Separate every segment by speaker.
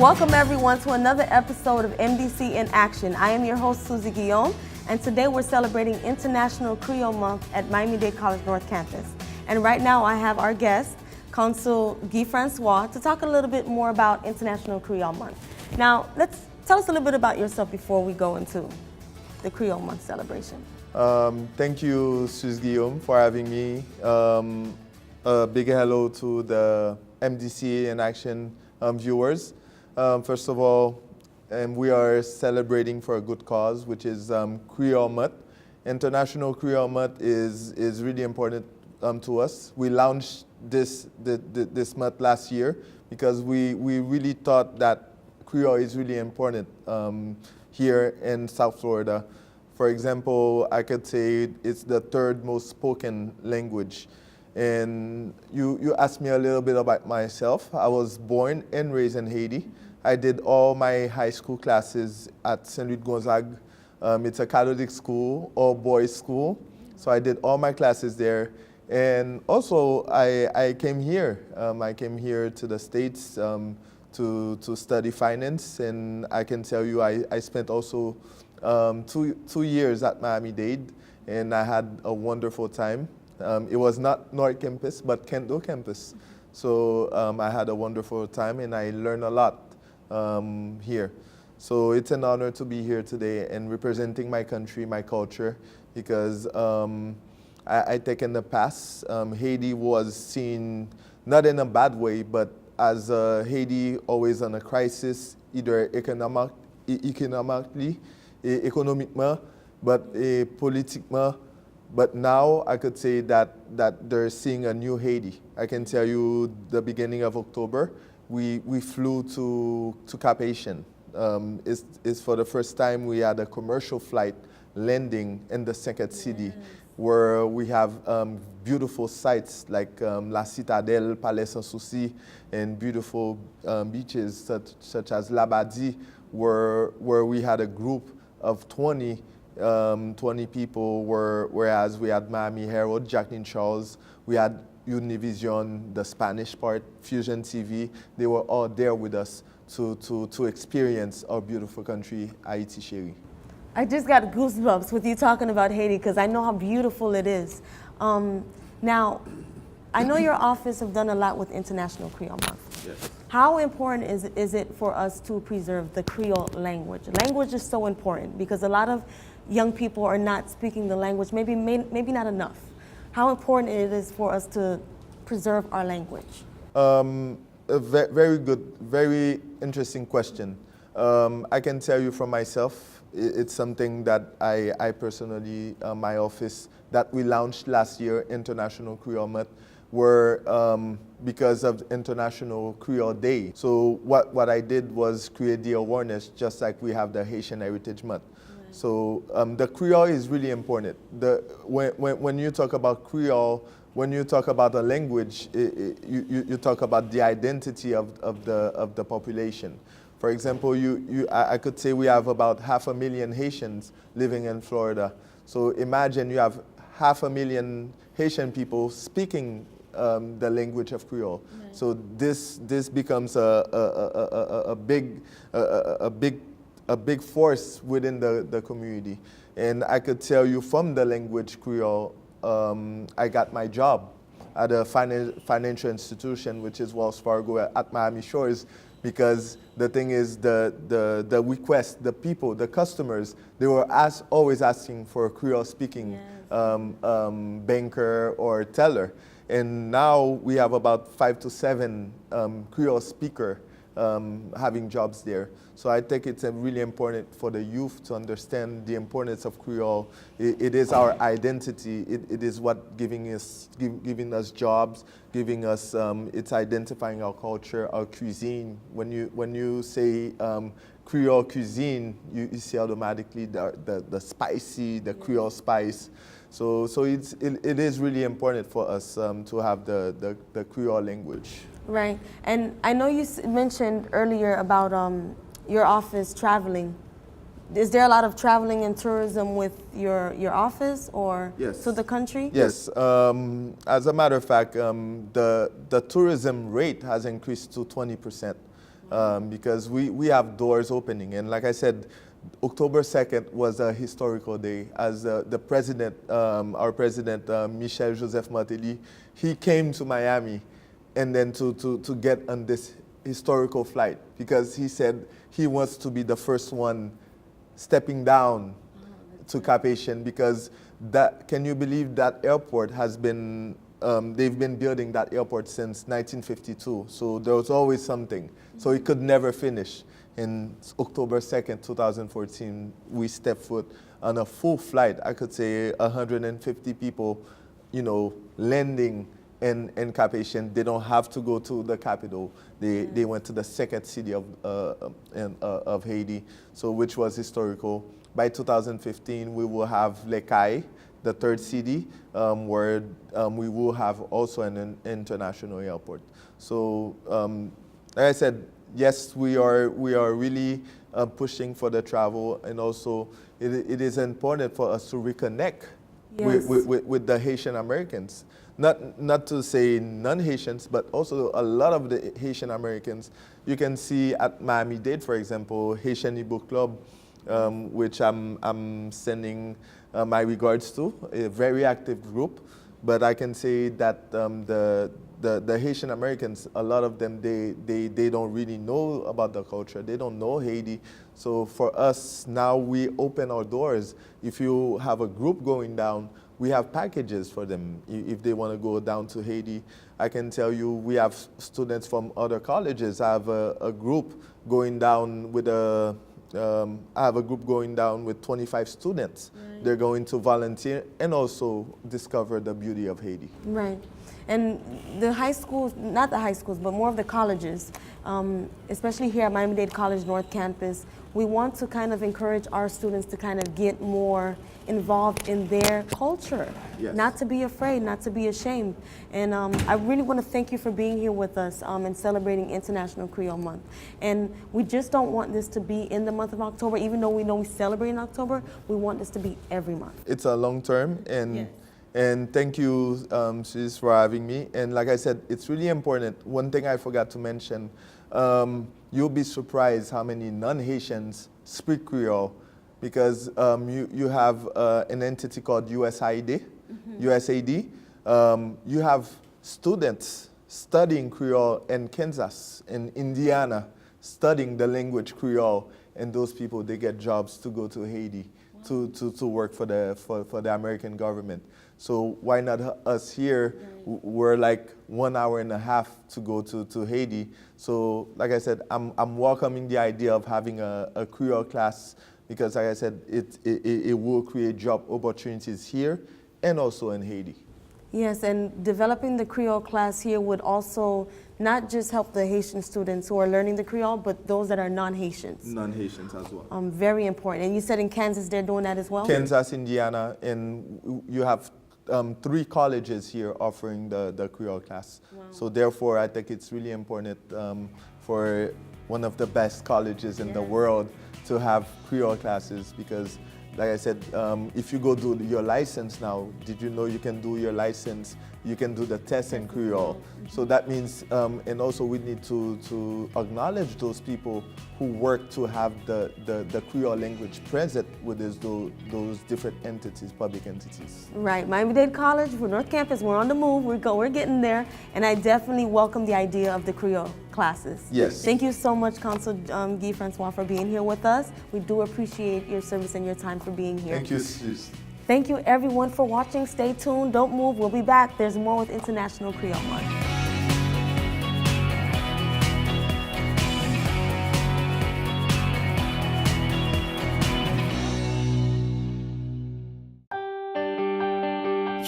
Speaker 1: Welcome everyone to another episode of MDC in Action. I am your host, Suze Guillaume, and today we're celebrating International Creole Month at Miami-Dade College North Campus. And right now I have our guest, Consul Guy Francois, to talk a little bit more about International Creole Month. Now, tell us a little bit about yourself before we go into the Creole Month celebration.
Speaker 2: Thank you, Suze Guillaume, for having me. A big hello to the MDC in Action viewers. First of all, we are celebrating for a good cause, which is Creole Month. International Creole Month is really important to us. We launched this month last year because we really thought that Creole is really important here in South Florida. For example, I could say it's the third most spoken language. And you asked me a little bit about myself. I was born and raised in Haiti. I did all my high school classes at St. Louis Gonzague. It's a Catholic school, all boys school. So I did all my classes there. And also I came here. I came here to the States to study finance. And I can tell you I spent also 2 years at Miami-Dade, and I had a wonderful time. It was not North Campus, but Kent-Do campus. So I had a wonderful time, and I learned a lot here. So it's an honor to be here today and representing my country, my culture, because I think in the past, Haiti was seen not in a bad way, but as Haiti always on a crisis, either economically, but politiquement. But now I could say that they're seeing a new Haiti. I can tell you the beginning of October, we flew to Cap Haitian. It's for the first time we had a commercial flight landing in the second city, where we have beautiful sites like La Citadelle, Palais Sans Souci, and beautiful beaches such as Labadie, where we had a group of 20 people, whereas we had Miami Herald, Jacqueline Charles, we had Univision, the Spanish part, Fusion TV. They were all there with us to experience our beautiful country, Haiti Chérie.
Speaker 1: I just got goosebumps with you talking about Haiti because I know how beautiful it is. Now, I know your office have done a lot with International Creole Month.
Speaker 2: Yes.
Speaker 1: How important is it for us to preserve the Creole language? Language is so important because a lot of young people are not speaking the language, maybe not enough. How important it is for us to preserve our language?
Speaker 2: A very good, very interesting question. I can tell you from myself, it's something that I personally, my office, that we launched last year, International Creole Month, were because of International Creole Day. So what I did was create the awareness, just like we have the Haitian Heritage Month. Right. So the Creole is really important. When you talk about Creole, when you talk about a language, you talk about the identity of the population. For example, I could say we have about 500,000 Haitians living in Florida. So imagine you have 500,000 Haitian people speaking the language of Creole. Right. So this becomes a big force within the community. And I could tell you from the language Creole, I got my job at a financial institution, which is Wells Fargo at Miami Shores, because the thing is the request, the people, the customers, they were always asking for a Creole speaking banker or teller. And now we have about 5 to 7 Creole speaker having jobs there. So I think it's really important for the youth to understand the importance of Creole. It is our identity. It is what giving us jobs, giving us, it's identifying our culture, our cuisine. When you say Creole cuisine, you see automatically the spicy, the Creole spice. So it is really important for us to have the Creole language.
Speaker 1: Right, and I know you mentioned earlier about your office traveling. Is there a lot of traveling and tourism with your office or
Speaker 2: yes.
Speaker 1: to the country?
Speaker 2: Yes, as a matter of fact, the tourism rate has increased to 20%. because we have doors opening. And like I said, October 2nd was a historical day as the president, our president, Michel Joseph Martelly, he came to Miami and then to get on this historical flight because he said he wants to be the first one stepping down to Cap Haitian because can you believe that airport has been, they've been building that airport since 1952. So there was always something. So it could never finish. In October 2nd, 2014, we stepped foot on a full flight. I could say 150 people, landing in Cap Haitian. They don't have to go to the capital. They went to the second city of Haiti, so which was historical. By 2015, we will have Les Cayes, the third city, where we will have also an international airport. So, like I said, yes, we are really pushing for the travel, and also it is important for us to reconnect with the Haitian Americans. Not to say non-Haitians, but also a lot of the Haitian Americans. You can see at Miami-Dade, for example, Haitian Ebo Club, which I'm sending my regards to, a very active group. But I can say that the Haitian Americans, a lot of them, they don't really know about the culture. They don't know Haiti. So for us, now we open our doors. If you have a group going down, we have packages for them if they want to go down to Haiti. I can tell you we have students from other colleges. I have a group going down with I have a group going down with 25 students. Right. They're going to volunteer and also discover the beauty of Haiti.
Speaker 1: Right. And the high schools, not the high schools, but more of the colleges, especially here at Miami-Dade College North Campus, we want to kind of encourage our students to kind of get more involved in their culture. Yes. Not to be afraid, not to be ashamed. And I really want to thank you for being here with us and celebrating International Creole Month. And we just don't want this to be in the month of October, even though we know we celebrate in October, we want this to be every month.
Speaker 2: It's a long term, and yes. And thank you, Suze, for having me. And like I said, it's really important. One thing I forgot to mention, you'll be surprised how many non-Haitians speak Creole, because you have an entity called USAID. USAID. You have students studying Creole in Kansas, in Indiana, studying the language Creole, and those people, they get jobs to go to Haiti. Wow. to work for the American government. So why not us here? Right. We're like 1.5 hours to go to Haiti. So like I said, I'm welcoming the idea of having a Creole class, because like I said, it will create job opportunities here and also in Haiti.
Speaker 1: Yes, and developing the Creole class here would also not just help the Haitian students who are learning the Creole, but those that are non-Haitians.
Speaker 2: Non-Haitians as well.
Speaker 1: Very important. And you said in Kansas they're doing that as well?
Speaker 2: Kansas, Indiana, and you have 3 colleges here offering the Creole class. Wow. So therefore, I think it's really important for one of the best colleges in the world to have Creole classes, because like I said, if you go do your license now, did you know you can do your license, you can do the test in Creole? So that means, and also we need to acknowledge those people who work to have the Creole language present with those different entities, public entities.
Speaker 1: Right, Miami-Dade College, for North Campus, we're on the move, we're getting there, and I definitely welcome the idea of the Creole classes.
Speaker 2: Yes.
Speaker 1: Thank you so much, Council Guy Francois, for being here with us. We do appreciate your service and your time for being here.
Speaker 2: Thank you, Suze.
Speaker 1: Thank you everyone for watching. Stay tuned, don't move, we'll be back. There's more with International Creole Month.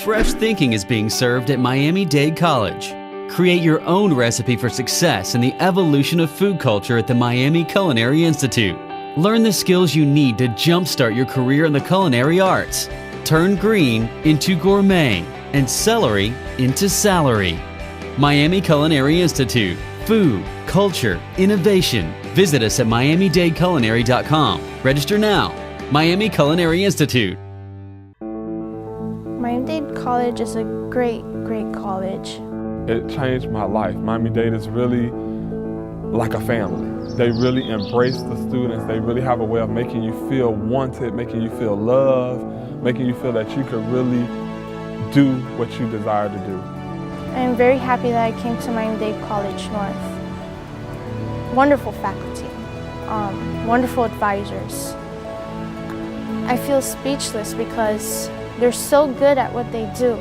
Speaker 3: Fresh thinking is being served at Miami-Dade College. Create your own recipe for success in the evolution of food culture at the Miami Culinary Institute. Learn the skills you need to jumpstart your career in the culinary arts. Turn green into gourmet and celery into salary. Miami Culinary Institute. Food, culture, innovation. Visit us at miamidadeculinary.com. Register now. Miami Culinary Institute.
Speaker 4: Miami-Dade College is a great college.
Speaker 5: It changed my life. Miami-Dade is really
Speaker 4: like a family. They really embrace the students. They really have a way of making you feel wanted, making you feel loved, making you feel that you could really do what you desire to do.
Speaker 5: I'm very happy that I came to Miami-Dade College North. Wonderful faculty, wonderful advisors. I feel speechless because they're so good at what they do.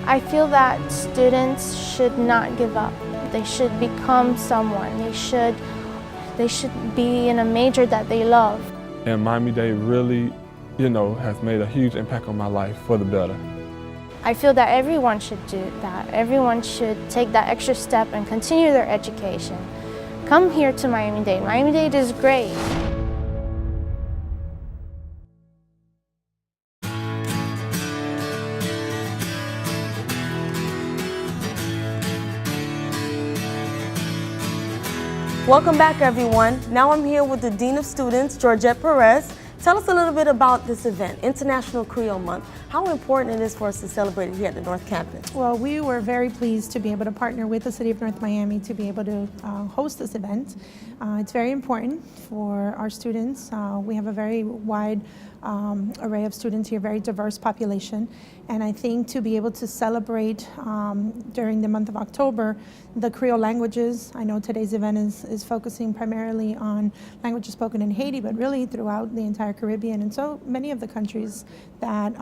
Speaker 5: I feel that students should not give up. They should become someone. They should be in a major that they love.
Speaker 4: And Miami-Dade really, has made a huge impact on my life for the better.
Speaker 5: I feel that everyone should do that. Everyone should take that extra step and continue their education. Come here to Miami-Dade. Miami-Dade is great.
Speaker 1: Welcome back, everyone. Now I'm here with the Dean of Students, Georgette Perez. Tell us a little bit about this event, International Creole Month, how important it is for us to celebrate it here at the North Campus.
Speaker 6: Well, we were very pleased to be able to partner with the City of North Miami to be able to host this event. It's very important for our students. We have a very wide array of students here, very diverse population. And I think to be able to celebrate during the month of October the Creole languages. I know today's event is focusing primarily on languages spoken in Haiti, but really throughout the entire Caribbean and so many of the countries that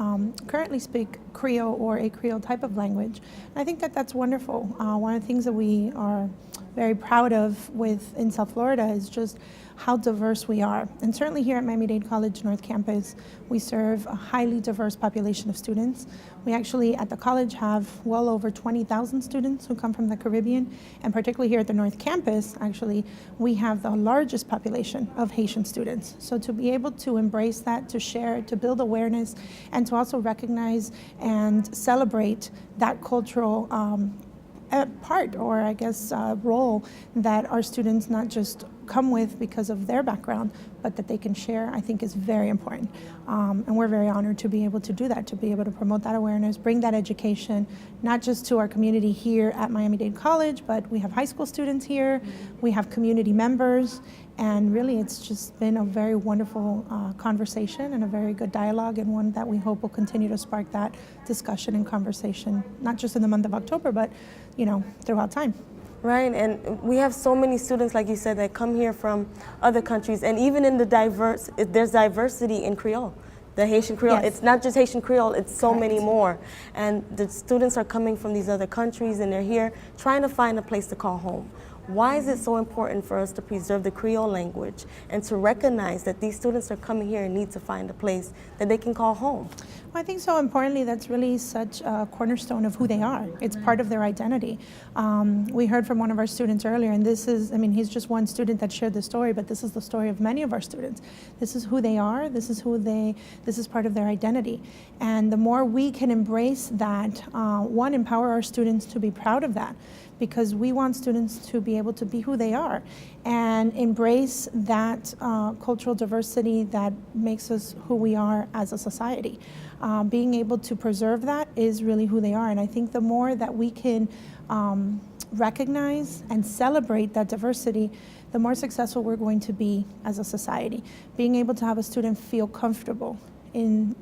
Speaker 6: currently speak Creole or a Creole type of language. And I think that that's wonderful. One of the things that we are very proud of in South Florida is just how diverse we are. And certainly here at Miami-Dade College North Campus, we serve a highly diverse population of students. We actually at the college have well over 20,000 students who come from the Caribbean, and particularly here at the North Campus, actually, we have the largest population of Haitian students. So to be able to embrace that, to share, to build awareness, and to also recognize and celebrate that cultural part, or I guess role that our students not just come with because of their background, but that they can share, I think is very important. And we're very honored to be able to do that, to be able to promote that awareness, bring that education, not just to our community here at Miami-Dade College, but we have high school students here, we have community members, and really it's just been a very wonderful conversation and a very good dialogue, and one that we hope will continue to spark that discussion and conversation, not just in the month of October, but throughout time.
Speaker 1: Right, and we have so many students, like you said, that come here from other countries, and even in there's diversity in Creole, the Haitian Creole.
Speaker 6: Yes.
Speaker 1: It's not just Haitian Creole, it's so
Speaker 6: Correct.
Speaker 1: many more. And the students are coming from these other countries, and they're here trying to find a place to call home. Why is it so important for us to preserve the Creole language and to recognize that these students are coming here and need to find a place that they can call home?
Speaker 6: Well, I think so importantly, that's really such a cornerstone of who they are. It's part of their identity. We heard from one of our students earlier, and this is, he's just one student that shared the story, but this is the story of many of our students. This is who they are, this is part of their identity. And the more we can embrace that, one, empower our students to be proud of that, because we want students to be able to be who they are and embrace that cultural diversity that makes us who we are as a society. Being able to preserve that is really who they are, and I think the more that we can recognize and celebrate that diversity, the more successful we're going to be as a society. Being able to have a student feel comfortable in,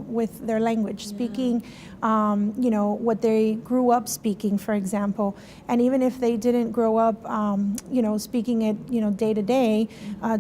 Speaker 6: with their language, speaking, what they grew up speaking, for example. And even if they didn't grow up, speaking it, day to day,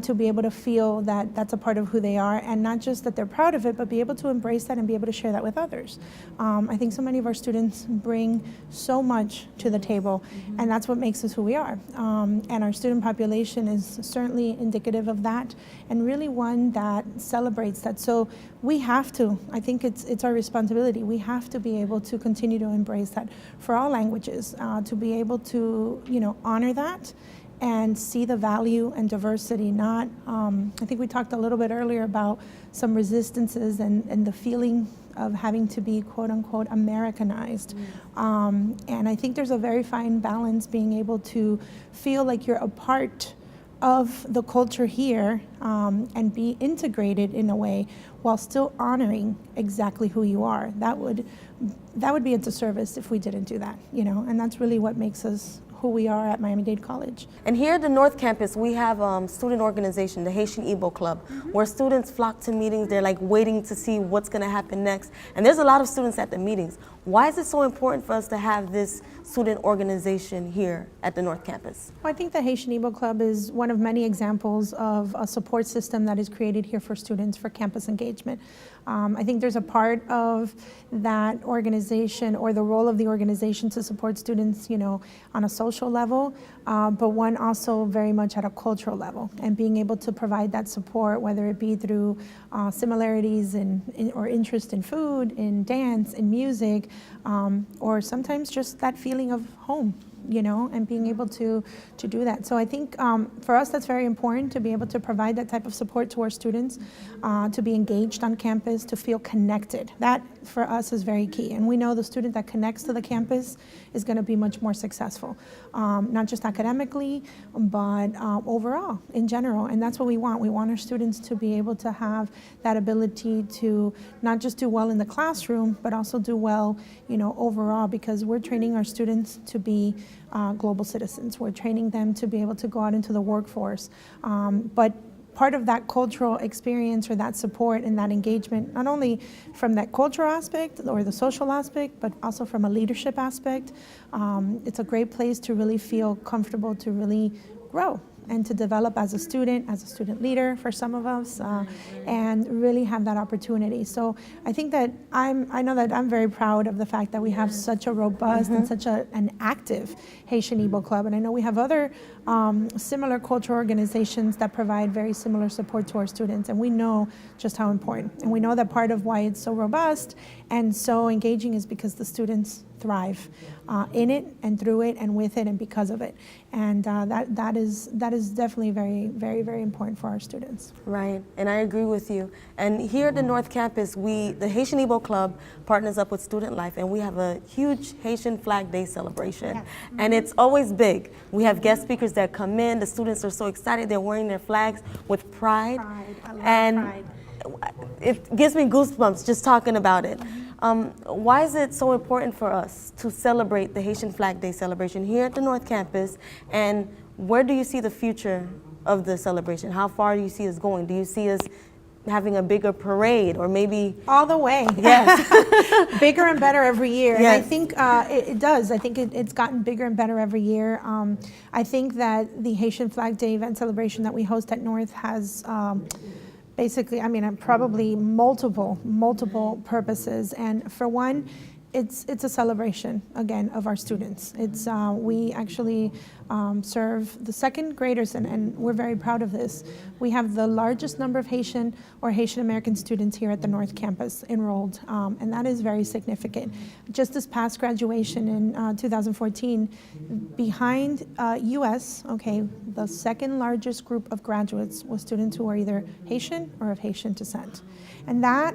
Speaker 6: to be able to feel that that's a part of who they are, and not just that they're proud of it, but be able to embrace that and be able to share that with others. I think so many of our students bring so much to the table, and that's what makes us who we are. And our student population is certainly indicative of that, and really one that celebrates that. So we have to, I think it's our responsibility, we have to be able to continue to embrace that for all languages, to be able to, honor that and see the value and diversity. Not, I think we talked a little bit earlier about some resistances and the feeling of having to be quote unquote Americanized. And I think there's a very fine balance being able to feel like you're a part of the culture here and be integrated in a way while still honoring exactly who you are. That would be a disservice if we didn't do that, and that's really what makes us who we are at Miami-Dade College.
Speaker 1: And here at the North Campus, we have student organization, the Haitian Ebo Club, where students flock to meetings. They're like waiting to see what's going to happen next. And there's a lot of students at the meetings. Why is it so important for us to have this student organization here at the North Campus?
Speaker 6: Well, I think the Haitian Ebo Club is one of many examples of a support system that is created here for students for campus engagement. I think there's a part of that organization or the role of the organization to support students, you know, on a social level, but one also very much at a cultural level, and being able to provide that support, whether it be through similarities or interest in food, in dance, in music, or sometimes just that feeling of home, you know, and being able to do that. So I think for us that's very important, to be able to provide that type of support to our students, to be engaged on campus, to feel connected. That for us is very key. And we know the student that connects to the campus is going to be much more successful, not just academically, but overall, in general. And that's what we want. We want our students to be able to have that ability to not just do well in the classroom, but also do well, you know, overall, because we're training our students to be global citizens. We're training them to be able to go out into the workforce. But part of that cultural experience or that support and that engagement, not only from that cultural aspect or the social aspect, but also from a leadership aspect, it's a great place to really feel comfortable, to really grow and to develop as a student leader for some of us, and really have that opportunity. So I think that I know that I'm very proud of the fact that we have such a robust and such an active Haitian Ebo Club. And I know we have other similar cultural organizations that provide very similar support to our students, and we know just how important. And we know that part of why it's so robust and so engaging is because the students thrive in it and through it and with it and because of it. And that is definitely very, very, very important for our students.
Speaker 1: Right, and I agree with you. And here at the North Campus, the Haitian Ebo Club partners up with Student Life, and we have a huge Haitian Flag Day celebration. Yes. And it's always big. We have guest speakers that come in. The students are so excited. They're wearing their flags with pride.
Speaker 6: I love
Speaker 1: and
Speaker 6: pride.
Speaker 1: It gives me goosebumps just talking about it. Why is it so important for us to celebrate the Haitian Flag Day celebration here at the North Campus? And where do you see the future of the celebration? How far do you see us going? Do you see us having a bigger parade, or maybe
Speaker 6: all the way?
Speaker 1: Yes.
Speaker 6: Bigger and better every year.
Speaker 1: Yes.
Speaker 6: And I think it does. I think it's gotten bigger and better every year. I think that the Haitian Flag Day event celebration that we host at North has basically, I mean, probably multiple purposes. And for one, it's a celebration, again, of our students. It's we actually serve the second graders, and we're very proud of this. We have the largest number of Haitian or Haitian American students here at the North Campus enrolled, and that is very significant. Just this past graduation in 2014, behind US, okay, the second largest group of graduates was students who are either Haitian or of Haitian descent. And that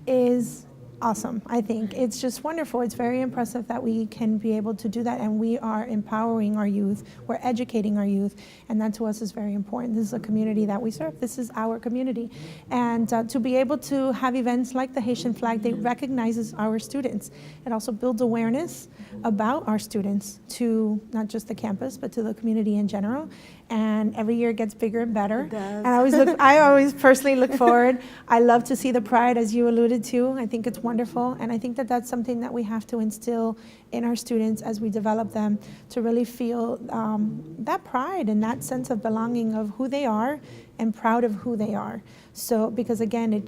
Speaker 6: is awesome. I think it's just wonderful. It's very impressive that we can be able to do that, and we are empowering our youth. We're educating our youth, and that to us is very important. This is a community that we serve. This is our community, and to be able to have events like the Haitian Flag Day recognizes our students. It also builds awareness about our students to not just the campus, but to the community in general. And every year it gets bigger and better.
Speaker 1: It does.
Speaker 6: And I always personally look forward. I love to see the pride, as you alluded to. I think it's wonderful, and I think that that's something that we have to instill in our students as we develop them, to really feel that pride and that sense of belonging of who they are and proud of who they are. So, because again,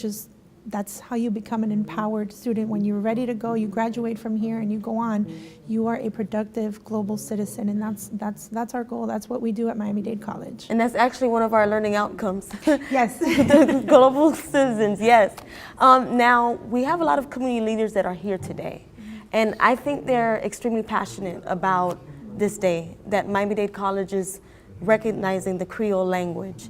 Speaker 6: that's how you become an empowered student. When you're ready to go, you graduate from here and you go on, you are a productive global citizen, and that's our goal. That's what we do at Miami-Dade College.
Speaker 1: And that's actually one of our learning outcomes.
Speaker 6: Yes.
Speaker 1: The global citizens, yes. Now, we have a lot of community leaders that are here today, and I think they're extremely passionate about this day, that Miami-Dade College is recognizing the Creole language.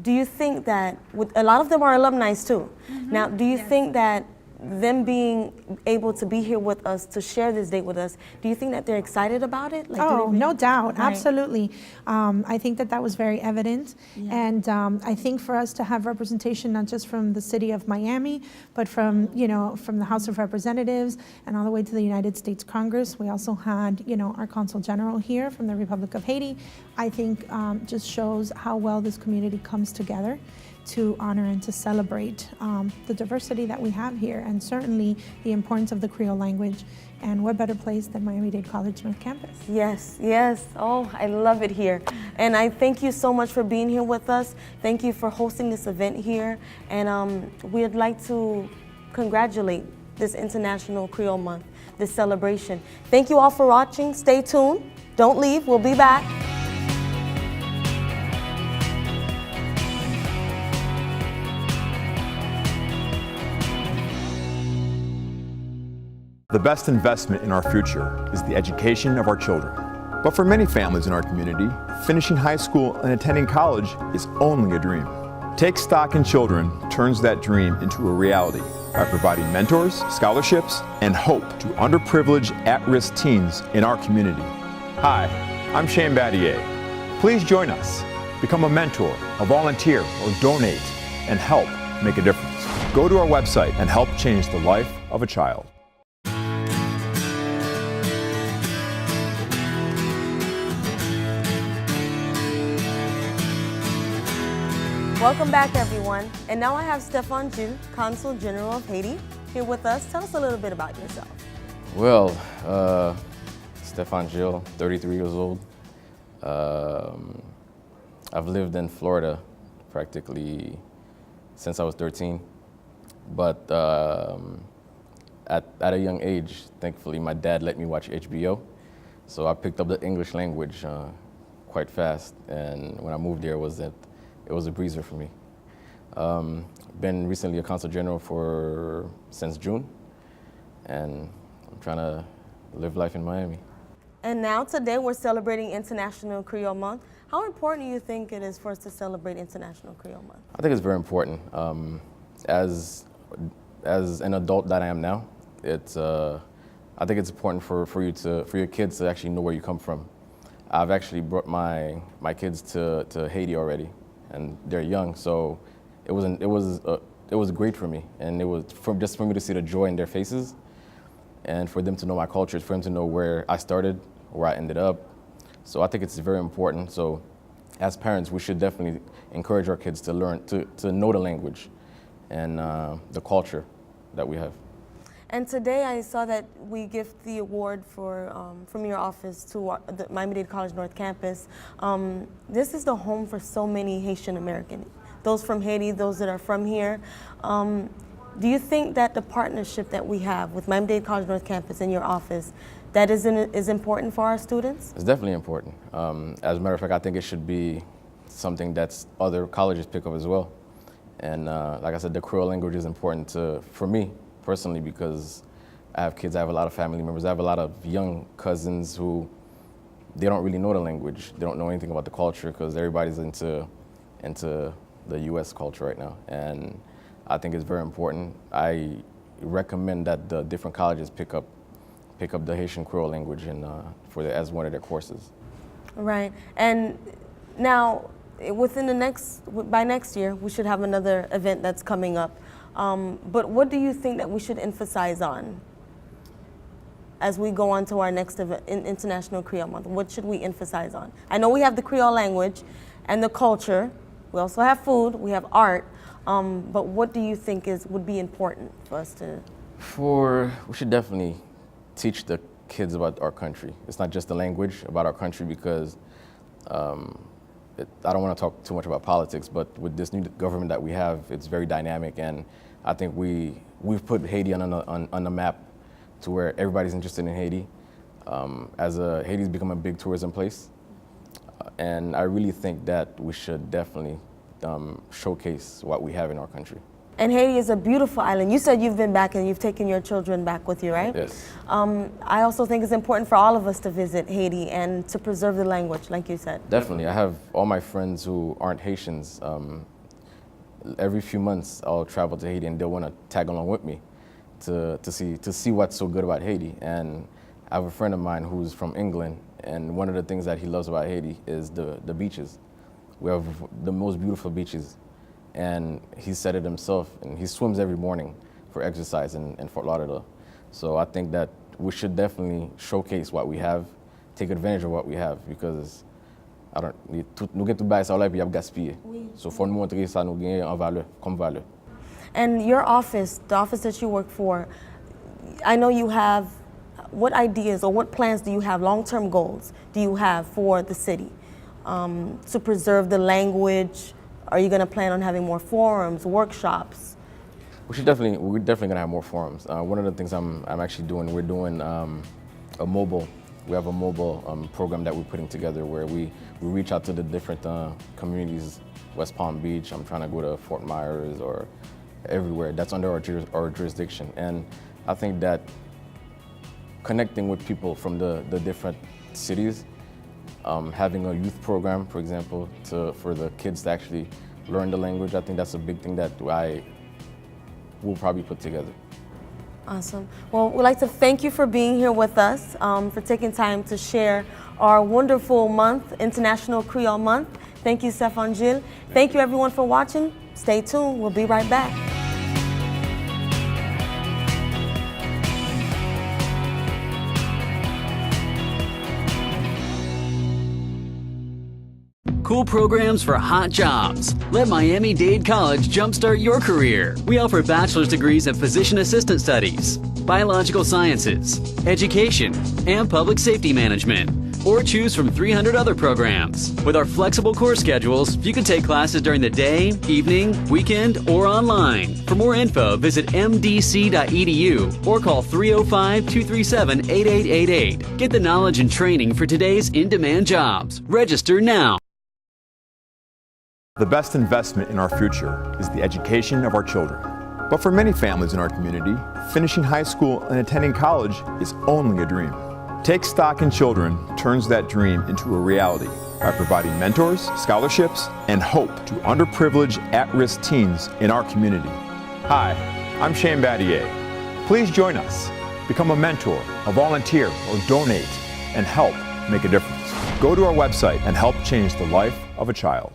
Speaker 1: Do you think that, a lot of them are alumni too. Now, do you think that them being able to be here with us, to share this date with us, do you think that they're excited about it? Like,
Speaker 6: Oh, no doubt,
Speaker 1: Right.
Speaker 6: absolutely. I think that was very evident. And I think for us to have representation, not just from the city of Miami, but from, from the House of Representatives and all the way to the United States Congress. We also had, our Consul General here from the Republic of Haiti. I think just shows how well this community comes together to honor and to celebrate the diversity that we have here, and certainly the importance of the Creole language. And what better place than Miami-Dade College North Campus?
Speaker 1: Yes, yes. Oh, I love it here. And I thank you so much for being here with us. Thank you for hosting this event here. And we'd like to congratulate this International Creole Month, this celebration. Thank you all for watching. Stay tuned. Don't leave. We'll be back.
Speaker 7: The best investment in our future is the education of our children. But for many families in our community, finishing high school and attending college is only a dream. Take Stock in Children turns that dream into a reality by providing mentors, scholarships, and hope to underprivileged, at-risk teens in our community. Hi, I'm Shane Battier. Please join us. Become a mentor, a volunteer, or donate and help make a difference. Go to our website and help change the life of a child.
Speaker 1: Welcome back, everyone. And now I have Stephane Gilles, Consul General of Haiti, here with us. Tell us a little bit about yourself.
Speaker 8: Well, Stephane Gilles, 33 years old. I've lived in Florida practically since I was 13. But at a young age, thankfully, my dad let me watch HBO. So I picked up the English language quite fast. And when I moved there, it was a breezer for me. Been recently a Consul General since June, and I'm trying to live life in Miami.
Speaker 1: And now today we're celebrating International Creole Month. How important do you think it is for us to celebrate International Creole Month?
Speaker 8: I think it's very important. As an adult that I am now, I think it's important for your kids to actually know where you come from. I've actually brought my kids to Haiti already, and they're young, so it was great for me, and it was just for me to see the joy in their faces, and for them to know my culture, for them to know where I started, where I ended up. So I think it's very important. So as parents, we should definitely encourage our kids to learn, to know the language and the culture that we have.
Speaker 1: And today I saw that we gift the award from your office to the Miami-Dade College North Campus. This is the home for so many Haitian Americans, those from Haiti, those that are from here. Do you think that the partnership that we have with Miami-Dade College North Campus and your office, that is important for our students? It's
Speaker 8: definitely important. As a matter of fact, I think it should be something that other colleges pick up as well. And like I said, the Creole language is important for me personally, because I have kids, I have a lot of family members, I have a lot of young cousins who, they don't really know the language. They don't know anything about the culture because everybody's into the US culture right now. And I think it's very important. I recommend that the different colleges pick up the Haitian Creole language as one of their courses.
Speaker 1: Right. And now, by next year, we should have another event that's coming up. But what do you think that we should emphasize on as we go on to our next event, International Creole Month? What should we emphasize on? I know we have the Creole language and the culture. We also have food, we have art. But what do you think would be important for us to?
Speaker 8: We should definitely teach the kids about our country. It's not just the language, about our country, because I don't want to talk too much about politics, but with this new government that we have, it's very dynamic, and I think we've put Haiti on the map to where everybody's interested in Haiti. Haiti's become a big tourism place, and I really think that we should definitely showcase what we have in our country.
Speaker 1: And Haiti is a beautiful island. You said you've been back and you've taken your children back with you, right?
Speaker 8: Yes.
Speaker 1: I also think it's important for all of us to visit Haiti and to preserve the language, like you said.
Speaker 8: Definitely. I have all my friends who aren't Haitians. Every few months, I'll travel to Haiti and they'll want to tag along with me to see what's so good about Haiti. And I have a friend of mine who's from England, and one of the things that he loves about Haiti is the beaches. We have the most beautiful beaches, and he said it himself, and he swims every morning for exercise in Fort Lauderdale. So I think that we should definitely showcase what we have, take advantage of what we have, because nous avons tout bail ça là puis y a gaspillé. So faut nous montrer ça nous gagne en valeur comme valeur.
Speaker 1: And your office, the office that you work for, I know you have, what ideas or what plans do you have, long-term goals do you have for the city to preserve the language? Are you going to plan on having more forums, workshops?
Speaker 8: We're definitely going to have more forums. One of the things I'm actually doing, we're doing we have a mobile program that we're putting together where we reach out to the different communities, West Palm Beach, I'm trying to go to Fort Myers or everywhere that's under our jurisdiction. And I think that connecting with people from the different cities, having a youth program, for example, for the kids to actually learn the language, I think that's a big thing that we'll probably put together.
Speaker 1: Awesome. Well, we'd like to thank you for being here with us, for taking time to share our wonderful month, International Creole Month. Thank you, Stephane Gilles. Thank you, everyone, for watching. Stay tuned. We'll be right back.
Speaker 3: Cool programs for hot jobs. Let Miami-Dade College jumpstart your career. We offer bachelor's degrees in physician assistant studies, biological sciences, education, and public safety management. Or choose from 300 other programs. With our flexible course schedules, you can take classes during the day, evening, weekend, or online. For more info, visit MDC.edu or call 305-237-8888. Get the knowledge and training for today's in-demand jobs. Register now.
Speaker 7: The best investment in our future is the education of our children. But for many families in our community, finishing high school and attending college is only a dream. Take Stock in Children turns that dream into a reality by providing mentors, scholarships, and hope to underprivileged, at-risk teens in our community. Hi, I'm Shane Battier. Please join us. Become a mentor, a volunteer, or donate and help make a difference. Go to our website and help change the life of a child.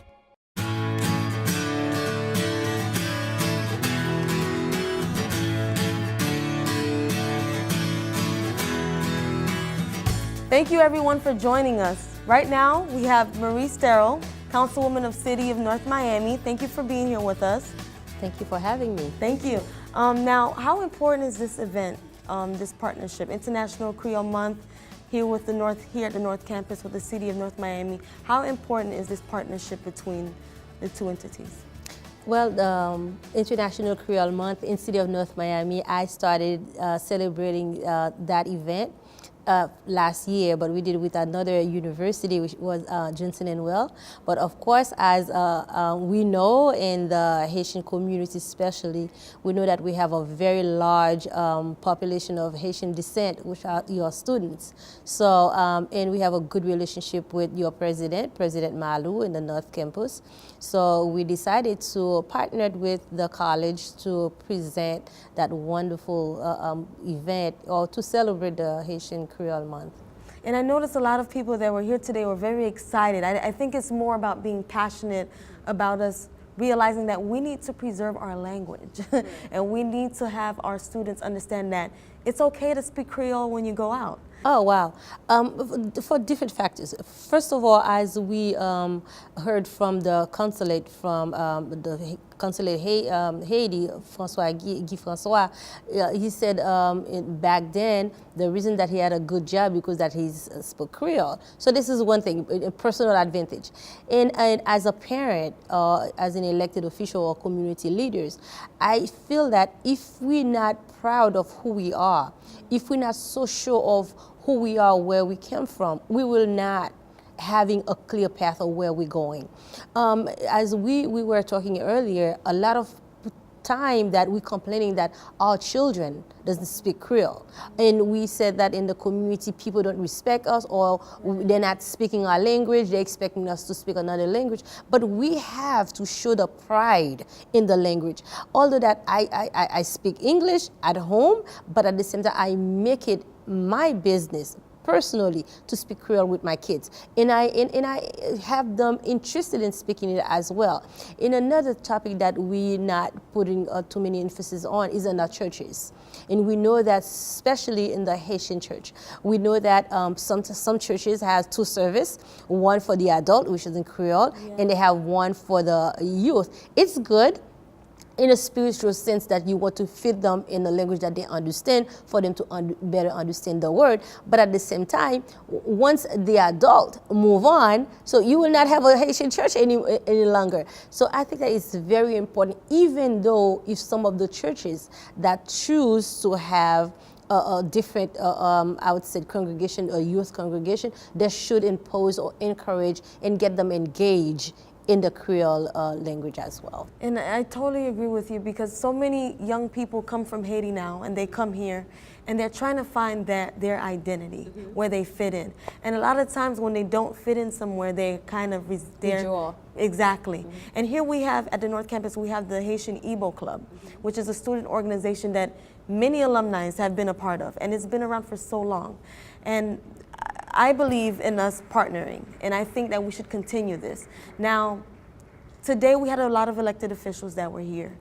Speaker 1: Thank you, everyone, for joining us. Right now, we have Marie Sterile, Councilwoman of City of North Miami. Thank you for being here with us.
Speaker 9: Thank you for having me.
Speaker 1: Thank you. Now, how important is this event, this partnership, International Creole Month, here at the North Campus with the City of North Miami? How important is this partnership between the two entities?
Speaker 9: Well, International Creole Month in City of North Miami, I started celebrating that event last year, but we did it with another university, which was Johnson & Well. But of course, as we know in the Haitian community especially, we know that we have a very large population of Haitian descent, which are your students. So, and we have a good relationship with your president, President Malou, in the North Campus. So we decided to partner with the college to present that wonderful event, or to celebrate the Haitian Creole Month.
Speaker 1: And I noticed a lot of people that were here today were very excited. I think it's more about being passionate about us realizing that we need to preserve our language. And we need to have our students understand that it's okay to speak Creole when you go out.
Speaker 9: Oh, wow. For different factors. First of all, as we heard from the consulate from the consulate Haiti, Guy Francois, he said back then the reason that he had a good job because that he spoke Creole. So this is one thing, a personal advantage. And as a parent, as an elected official or community leaders, I feel that if we're not proud of who we are, if we're not so sure of who we are, where we came from, we will not having a clear path of where we're going. As we were talking earlier, a lot of time that we're complaining that our children doesn't speak Creole. And we said that in the community, people don't respect us, or they're not speaking our language, they're expecting us to speak another language. But we have to show the pride in the language. Although that I speak English at home, but at the same time, I make it my business personally to speak Creole with my kids, and I have them interested in speaking it as well. In another topic that we're not putting too many emphasis on is in our churches, and we know that especially in the Haitian church, we know that some churches have two services, one for the adult, which is in Creole, and they have one for the youth. It's good in a spiritual sense that you want to feed them in the language that they understand for them to better understand the word. But at the same time, once the adult move on, so you will not have a Haitian church any longer. So I think that it's very important, even though if some of the churches that choose to have a different, I would say, congregation or youth congregation, they should impose or encourage and get them engaged in the Creole language as well.
Speaker 1: And I totally agree with you, because so many young people come from Haiti now, and they come here and they're trying to find their identity, where they fit in. And a lot of times when they don't fit in somewhere, they kind of
Speaker 9: withdraw.
Speaker 1: Exactly. And here we have, at the North Campus, we have the Haitian Ebo Club, which is a student organization that many alumni have been a part of, and it's been around for so long. And I believe in us partnering, and I think that we should continue this. Now, today we had a lot of elected officials that were here.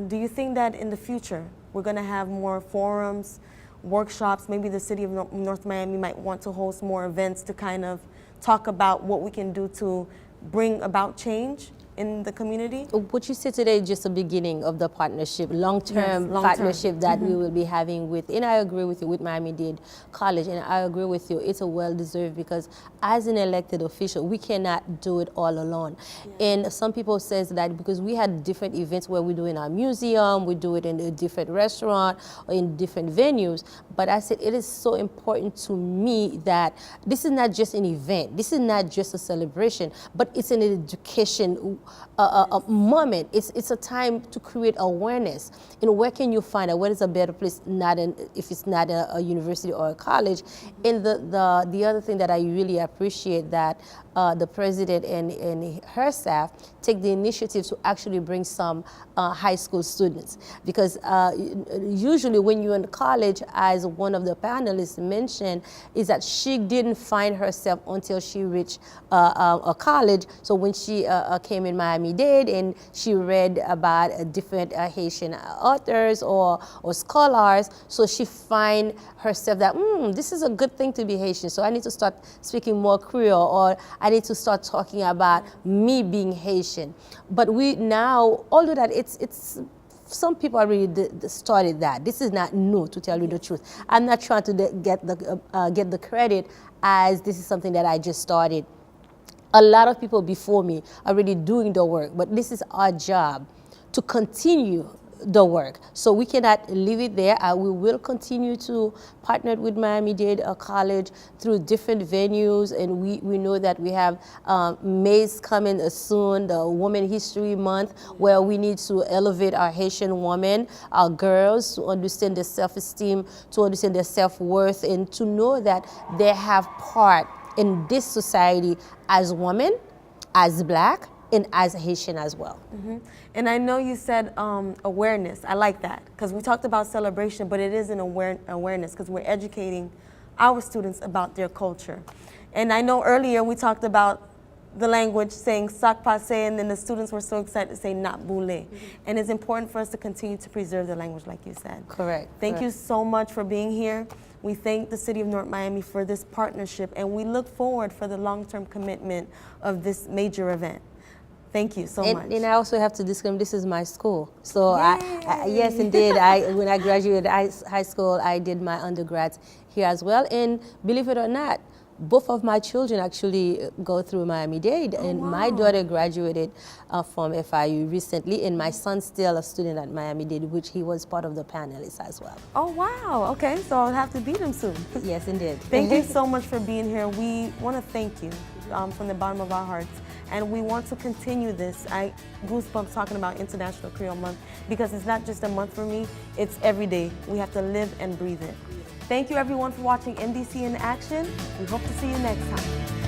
Speaker 1: Do you think that in the future we're going to have more forums, workshops? Maybe the city of North Miami might want to host more events to kind of talk about what we can do to bring about change in the community?
Speaker 9: What you said today is just the beginning of the partnership, long-term partnership that we will be having with, and I agree with you, with Miami-Dade College, and I agree with you, it's a well-deserved, because as an elected official, we cannot do it all alone. And some people says that because we had different events where we do in our museum, we do it in a different restaurant or in different venues, but I said it is so important to me that this is not just an event, this is not just a celebration, but it's an education a moment. It's a time to create awareness. And where can you find it? What is a better place? If it's not a university or a college. And the other thing that I really appreciate that the president and her staff take the initiative to actually bring some high school students, because usually when you're in college, as one of the panelists mentioned, is that she didn't find herself until she reached a college. So when she came in Miami-Dade and she read about different Haitian authors or scholars, so she find herself that this is a good thing to be Haitian, so I need to start speaking more Creole, or I need to start talking about me being Haitian. But we now, although that it's some people already started that. This is not new, to tell you the truth. I'm not trying to get the credit as this is something that I just started. A lot of people before me are already doing the work, but this is our job to continue the work. So we cannot leave it there. We will continue to partner with Miami-Dade College through different venues, and we know that we have May's coming soon, the Women History Month, where we need to elevate our Haitian women, our girls, to understand their self-esteem, to understand their self-worth, and to know that they have part in this society as women, as Black, and as Haitian as well.
Speaker 1: And I know you said awareness. I like that, because we talked about celebration, but it is an awareness, because we're educating our students about their culture. And I know earlier we talked about the language saying sac passe, and then the students were so excited to say not boule. And it's important for us to continue to preserve the language, like you said.
Speaker 9: Correct.
Speaker 1: Thank you so much for being here. We thank the City of North Miami for this partnership, and we look forward for the long-term commitment of this major event. Thank you so much.
Speaker 9: And I also have to disclaim, this is my school. So yes, indeed, when I graduated high school, I did my undergrads here as well. And believe it or not, both of my children actually go through Miami-Dade, and my daughter graduated from FIU recently, and my son's still a student at Miami-Dade, which he was part of the panelists as well.
Speaker 1: Oh, wow. Okay, so I'll have to beat him soon.
Speaker 9: Yes, indeed.
Speaker 1: Thank you so much for being here. We want to thank you from the bottom of our hearts. and we want to continue this. I goosebumps talking about International Creole Month because it's not just a month for me, it's every day. We have to live and breathe it. Thank you everyone for watching MDC in Action. We hope to see you next time.